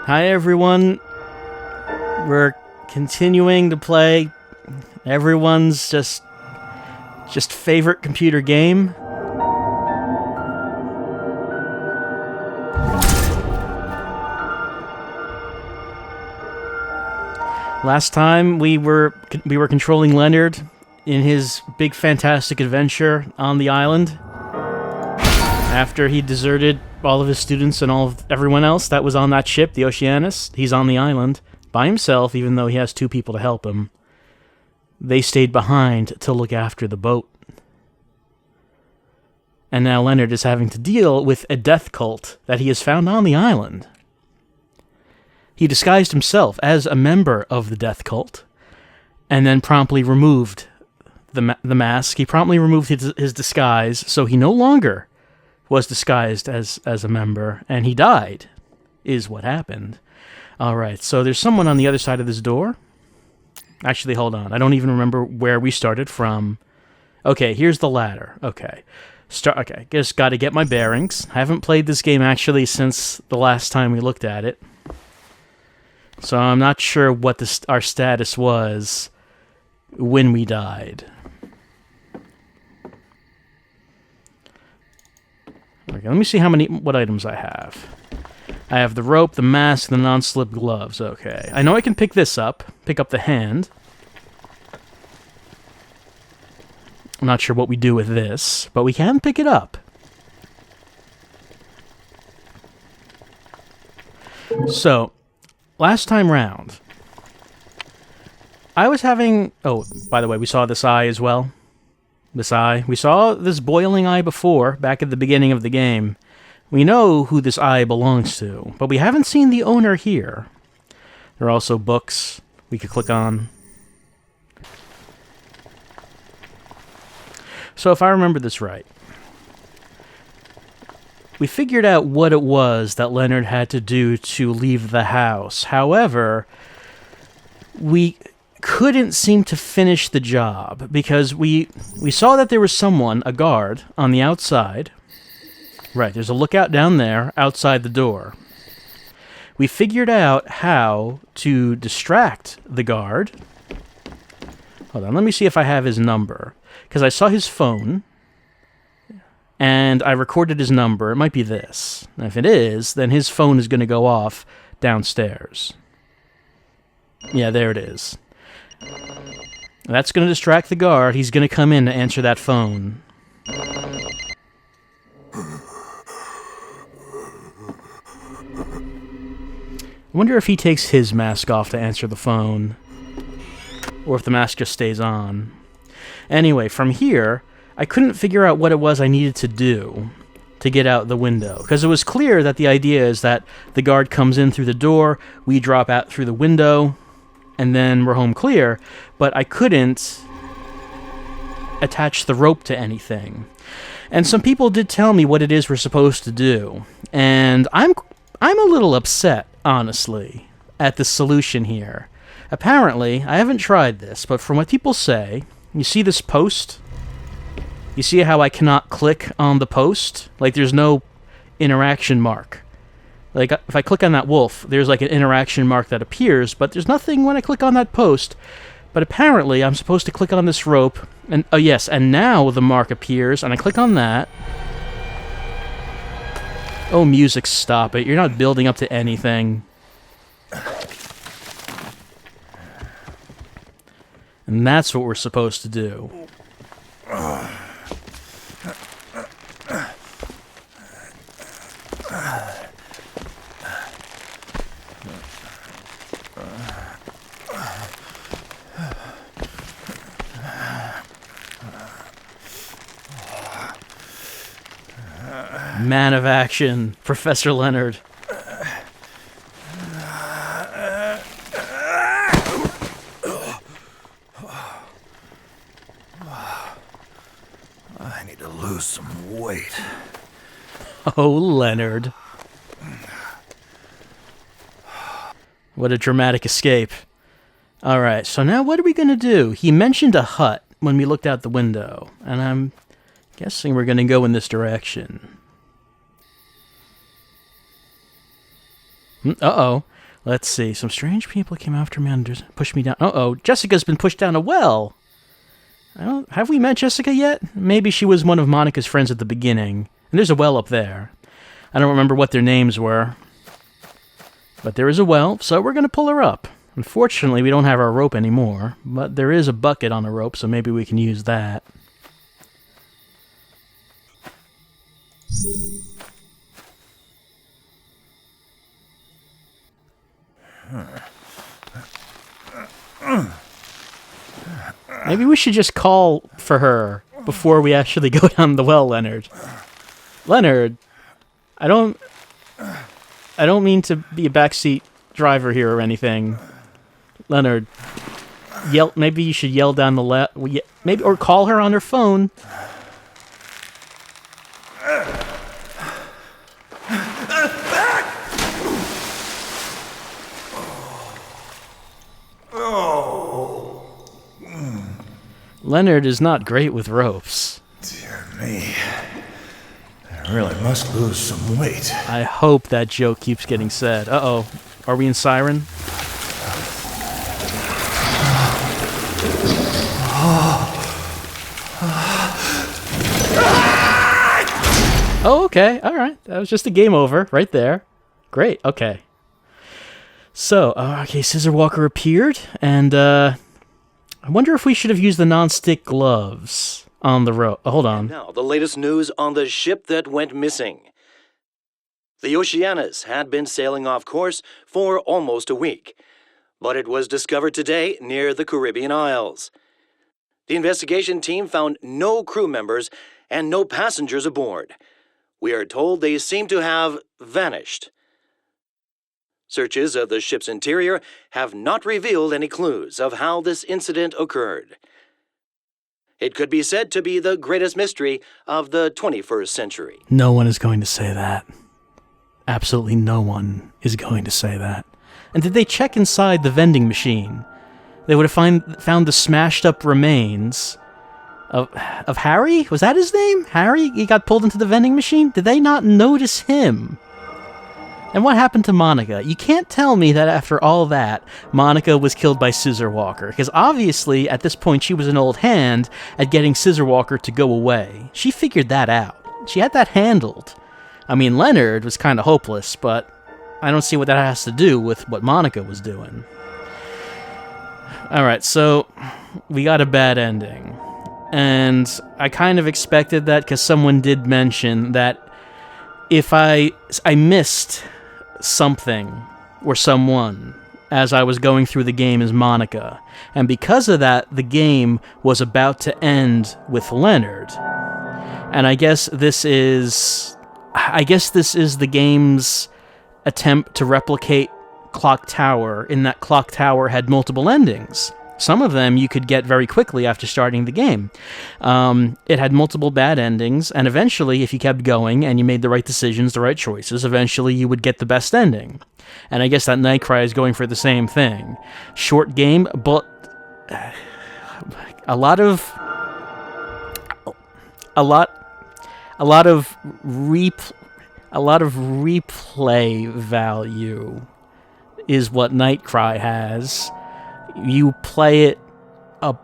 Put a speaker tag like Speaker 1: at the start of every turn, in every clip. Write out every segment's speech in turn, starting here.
Speaker 1: Hi everyone, we're continuing to play everyone's just favorite computer game. Last time we were controlling Leonard in his big fantastic adventure on the island. After he deserted all of his students and everyone else that was on that ship, the Oceanus, he's on the island by himself, even though he has two people to help him. They stayed behind to look after the boat. And now Leonard is having to deal with a death cult that he has found on the island. He disguised himself as a member of the death cult, and then promptly removed the mask. He promptly removed his disguise, so he no longer was disguised as a member, and he died, is what happened. Alright, so there's someone on the other side of this door. Actually, hold on. I don't even remember where we started from. Okay, here's the ladder. Okay. Okay, just gotta get my bearings. I haven't played this game, actually, since the last time we looked at it. So I'm not sure what our status was when we died. Okay, let me see what items I have. I have the rope, the mask, the non-slip gloves. Okay. I know I can pick this up. Pick up the hand. I'm not sure what we do with this, but we can pick it up. So, last time round, I was having... Oh, by the way, we saw this eye as well. This eye. We saw this boiling eye before, back at the beginning of the game. We know who this eye belongs to, but we haven't seen the owner here. There are also books we could click on. So if I remember this right, we figured out what it was that Leonard had to do to leave the house. However, we couldn't seem to finish the job because we saw that there was someone, a guard, on the outside. Right, there's a lookout down there outside the door. We figured out how to distract the guard. Hold on, let me see if I have his number. Because I saw his phone, and I recorded his number. It might be this. And if it is, then his phone is going to go off downstairs. Yeah, there it is. That's going to distract the guard. He's going to come in to answer that phone. I wonder if he takes his mask off to answer the phone, or if the mask just stays on. Anyway, from here, I couldn't figure out what it was I needed to do to get out the window, because it was clear that the idea is that the guard comes in through the door, we drop out through the window, and then we're home clear, but I couldn't attach the rope to anything. And some people did tell me what it is we're supposed to do, and I'm a little upset, honestly, at the solution here. Apparently, I haven't tried this, but from what people say, you see this post? You see how I cannot click on the post? Like, there's no interaction mark. Like, if I click on that wolf, there's like an interaction mark that appears, but there's nothing when I click on that post. But apparently, I'm supposed to click on this rope, and oh yes, and now the mark appears, and I click on that. Oh, music, stop it. You're not building up to anything. And that's what we're supposed to do. Man of action, Professor Leonard.
Speaker 2: I need to lose some weight.
Speaker 1: Oh, Leonard. What a dramatic escape. Alright, so now what are we going to do? He mentioned a hut when we looked out the window, and I'm guessing we're going to go in this direction. Uh-oh. Let's see. Some strange people came after me and pushed me down. Uh-oh, Jessica's been pushed down a well. Have we met Jessica yet? Maybe she was one of Monica's friends at the beginning. And there's a well up there. I don't remember what their names were. But there is a well, so we're going to pull her up. Unfortunately, we don't have our rope anymore. But there is a bucket on the rope, so maybe we can use that. Maybe we should just call for her before we actually go down the well, Leonard. Leonard, I don't mean to be a backseat driver here or anything. Leonard, maybe you should yell down the maybe, or call her on her phone. Leonard is not great with ropes.
Speaker 2: Dear me. I really must lose some weight.
Speaker 1: I hope that joke keeps getting said. Uh-oh. Are we in Siren? Oh, okay. All right. That was just a game over right there. Great. Okay. So, okay, Scissor Walker appeared, and, I wonder if we should have used the non-stick gloves on the rope. Oh, hold on.
Speaker 3: And now, the latest news on the ship that went missing. The Oceanus had been sailing off course for almost a week, but it was discovered today near the Caribbean Isles. The investigation team found no crew members and no passengers aboard. We are told they seem to have vanished. Searches of the ship's interior have not revealed any clues of how this incident occurred. It could be said to be the greatest mystery of the 21st century.
Speaker 1: No one is going to say that. Absolutely no one is going to say that. And did they check inside the vending machine? They would have found the smashed up remains of Harry? Was that his name? Harry? He got pulled into the vending machine? Did they not notice him? And what happened to Monica? You can't tell me that after all that, Monica was killed by Scissor Walker, because obviously, at this point, she was an old hand at getting Scissor Walker to go away. She figured that out. She had that handled. I mean, Leonard was kind of hopeless, but I don't see what that has to do with what Monica was doing. Alright, so we got a bad ending. And I kind of expected that because someone did mention that if I missed something or someone as I was going through the game as Monica, and because of that, the game was about to end with Leonard. And I guess this is the game's attempt to replicate Clock Tower, in that Clock Tower had multiple endings. Some of them you could get very quickly after starting the game. It had multiple bad endings, and eventually, if you kept going and you made the right decisions, the right choices, eventually you would get the best ending. And I guess that NightCry is going for the same thing. Short game, but a lot of replay value is what NightCry has. You play it a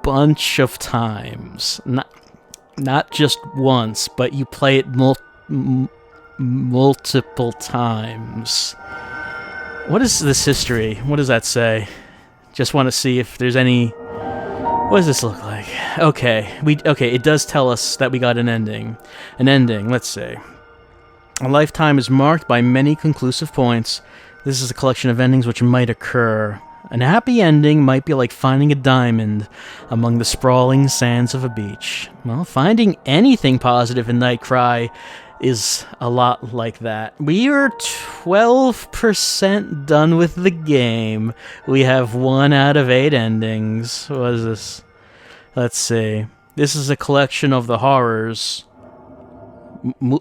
Speaker 1: bunch of times. Not just once, but you play it multiple times. What is this history? What does that say? Just want to see if there's any... What does this look like? Okay, it does tell us that we got an ending. An ending, let's see. A lifetime is marked by many conclusive points. This is a collection of endings which might occur. An happy ending might be like finding a diamond among the sprawling sands of a beach. Well, finding anything positive in NightCry is a lot like that. We are 12% done with the game. We have 1 out of 8 endings. What is this? Let's see. This is a collection of the horrors.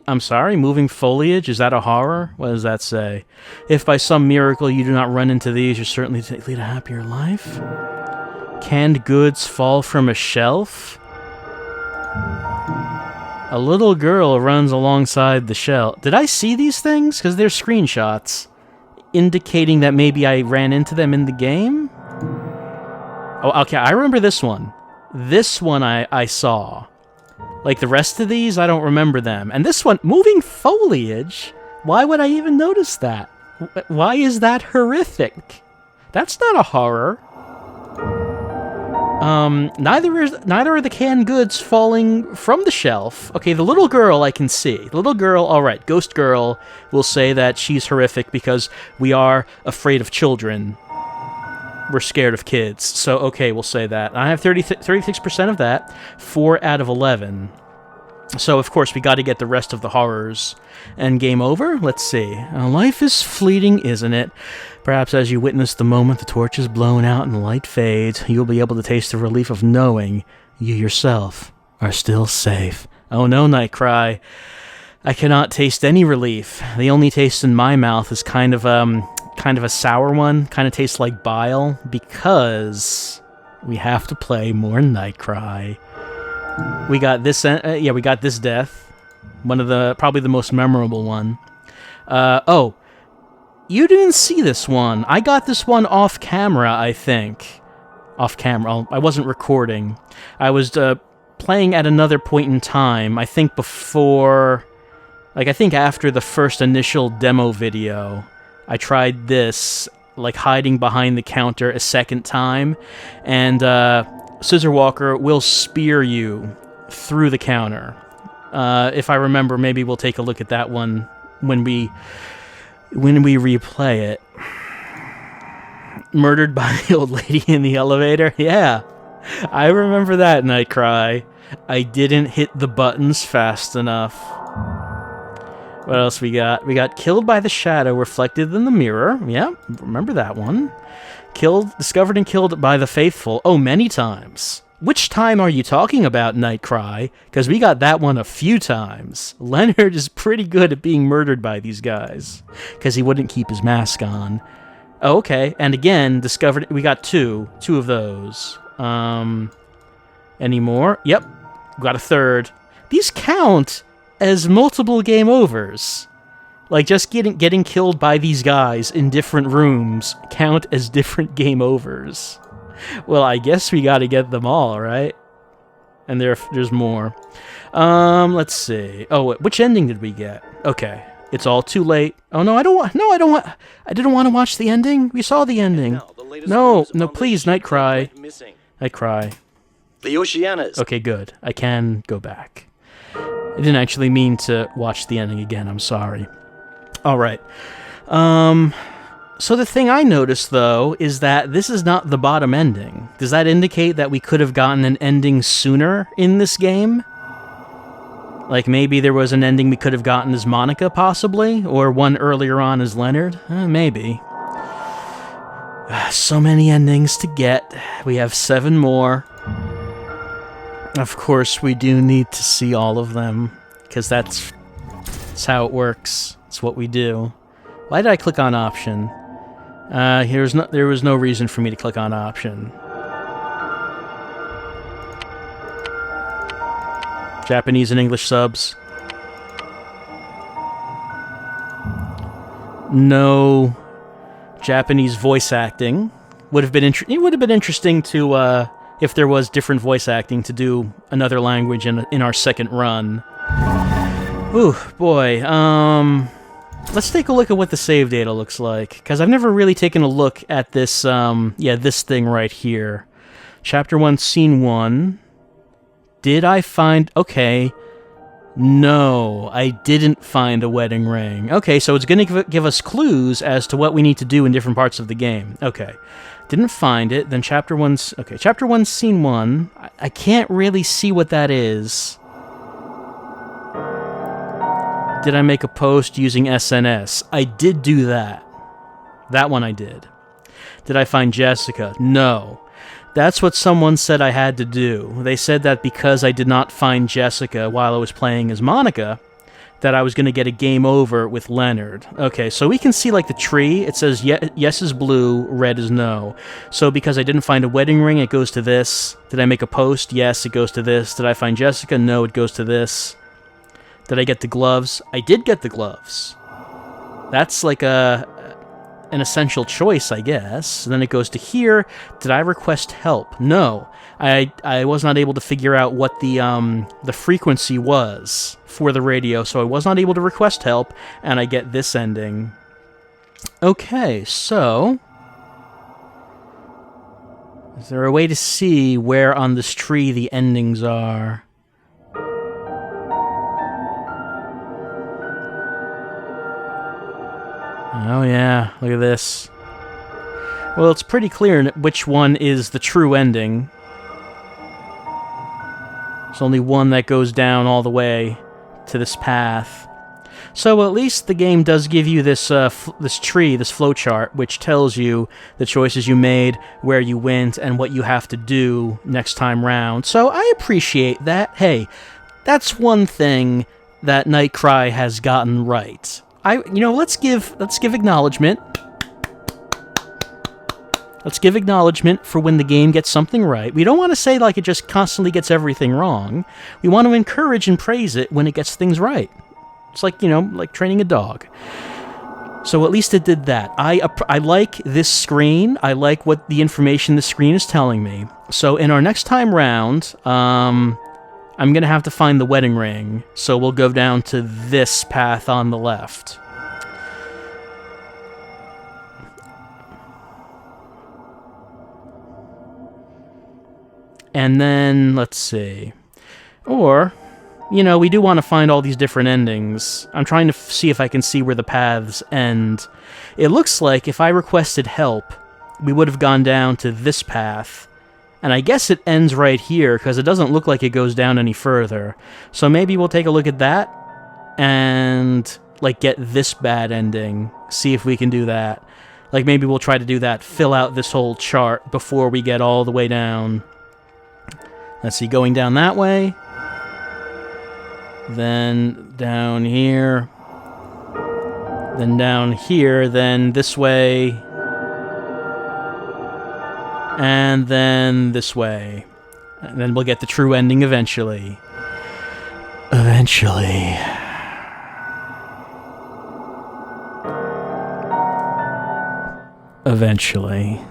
Speaker 1: I'm sorry, moving foliage? Is that a horror? What does that say? If by some miracle you do not run into these, you certainly lead a happier life. Canned goods fall from a shelf. A little girl runs alongside the shelf. Did I see these things? Because they're screenshots. indicating that maybe I ran into them in the game? Oh, okay, I remember this one. This one I saw. Like the rest of these, I don't remember them. And this one, moving foliage? Why would I even notice that? Why is that horrific? That's not a horror. Neither are the canned goods falling from the shelf. Okay, the little girl I can see. The little girl, alright, Ghost Girl will say that she's horrific because we are afraid of children. We're scared of kids. So, okay, we'll say that. I have 36% of that. 4 out of 11. So, of course, we got to get the rest of the horrors. And game over? Let's see. Life is fleeting, isn't it? Perhaps as you witness the moment the torch is blown out and the light fades, you'll be able to taste the relief of knowing you yourself are still safe. Oh no, NightCry. I cannot taste any relief. The only taste in my mouth is kind of a sour one. Kind of tastes like bile, because we have to play more NightCry. We got this, we got this death. One of the, probably the most memorable one. Oh, you didn't see this one. I got this one off camera, I think. Off camera. I wasn't recording. I was playing at another point in time. I think before, like, I think after the first initial demo video, I tried this, like, hiding behind the counter a second time, and Scissor Walker will spear you through the counter. If I remember, maybe we'll take a look at that one when we replay it. Murdered by the old lady in the elevator? Yeah, I remember that, NightCry. I didn't hit the buttons fast enough. What else we got? We got killed by the shadow reflected in the mirror. Yeah, remember that one. Discovered and killed by the faithful. Oh, many times. Which time are you talking about, NightCry? Because we got that one a few times. Leonard is pretty good at being murdered by these guys, because he wouldn't keep his mask on. Oh, okay, and again, discovered... We got two of those. Any more? Yep, got a third. These count as multiple game overs. Like, just getting killed by these guys in different rooms count as different game overs. Well, I guess we gotta get them all, right? And there's more. Let's see. Oh, which ending did we get? Okay. It's all too late. Oh, no, I didn't want to watch the ending. We saw the ending. No, please, NightCry. NightCry.
Speaker 3: The Oceanas.
Speaker 1: Okay, good. I can go back. I didn't actually mean to watch the ending again. I'm sorry. All right. So the thing I noticed, though, is that this is not the bottom ending. Does that indicate that we could have gotten an ending sooner in this game? Like, maybe there was an ending we could have gotten as Monica, possibly? Or one earlier on as Leonard? Maybe. So many endings to get. We have 7 more. Of course, we do need to see all of them, because that's how it works. It's what we do. Why did I click on option? There was no reason for me to click on option. Japanese and English subs. No Japanese voice acting. It would have been interesting to, if there was different voice acting, to do another language in our second run. Ooh, boy. Let's take a look at what the save data looks like, because I've never really taken a look at this, this thing right here. Chapter 1, Scene 1. Did I find... Okay. No, I didn't find a wedding ring. Okay, so it's going to give us clues as to what we need to do in different parts of the game. Okay. Didn't find it. Then Chapter 1... Okay, Chapter 1, Scene 1. I can't really see what that is. Did I make a post using SNS? I did do that. That one I did. Did I find Jessica? No. That's what someone said I had to do. They said that because I did not find Jessica while I was playing as Monica, that I was going to get a game over with Leonard. Okay, so we can see, like, the tree. It says yes is blue, red is no. So because I didn't find a wedding ring, it goes to this. Did I make a post? Yes, it goes to this. Did I find Jessica? No, it goes to this. Did I get the gloves? I did get the gloves. That's like a an essential choice, I guess. And then it goes to here. Did I request help? No. I was not able to figure out what the frequency was for the radio, so I was not able to request help, and I get this ending. Okay, so... is there a way to see where on this tree the endings are? Oh yeah, look at this. Well, it's pretty clear which one is the true ending. There's only one that goes down all the way to this path. So at least the game does give you this this tree, this flowchart, which tells you the choices you made, where you went, and what you have to do next time round. So I appreciate that. Hey, that's one thing that NightCry has gotten right. Let's give acknowledgement. Let's give acknowledgement for when the game gets something right. We don't want to say like it just constantly gets everything wrong. We want to encourage and praise it when it gets things right. It's like, like training a dog. So at least it did that. I like this screen. I like what the information the screen is telling me. So in our next time round, I'm going to have to find the wedding ring. So we'll go down to this path on the left. And then, let's see. Or, we do want to find all these different endings. I'm trying to see if I can see where the paths end. It looks like if I requested help, we would have gone down to this path. And I guess it ends right here, because it doesn't look like it goes down any further. So maybe we'll take a look at that, and, get this bad ending. See if we can do that. Maybe we'll try to do that, fill out this whole chart before we get all the way down. Let's see, going down that way. Then down here. Then down here. Then this way. And then this way. And then we'll get the true ending eventually. Eventually. Eventually.